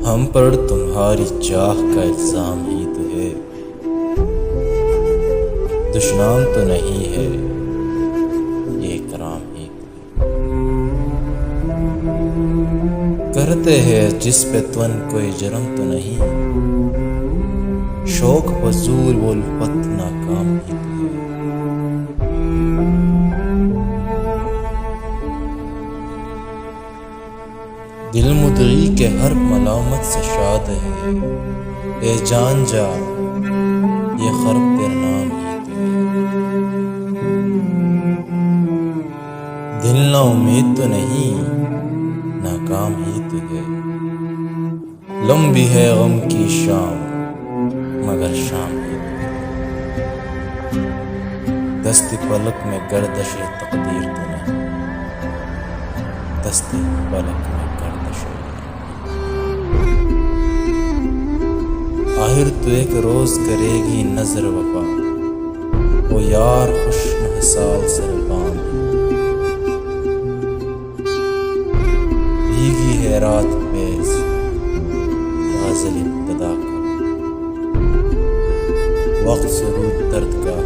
ہم پر تمہاری چاہ کا الزام ہی تو ہے، دشنام تو نہیں ہے، یہ کرام ہی تو ہے۔ کرتے ہیں جس پہ تن کوئی جرم تو نہیں، شوق فضول و الفت ناکام ہی تو ہے۔ دل مدعی کے ہر ملامت سے شاد ہے، اے جان جا یہ خراب تیرا نام ہی تو ہے۔ دل نا امید تو نہیں، ناکام ہی تو ہے۔ لمبی ہے غم کی شام مگر شام ہی تو ہے۔ دست پلک میں گردش تقدیر تو نہیں، دست پلک میں گردش آخر تو ایک روز کرے گی نظر وفا، وہ یار خوش محسال سربان بھیگی ہے رات بیز غزل ابتدا کا، وقت سرود درد کا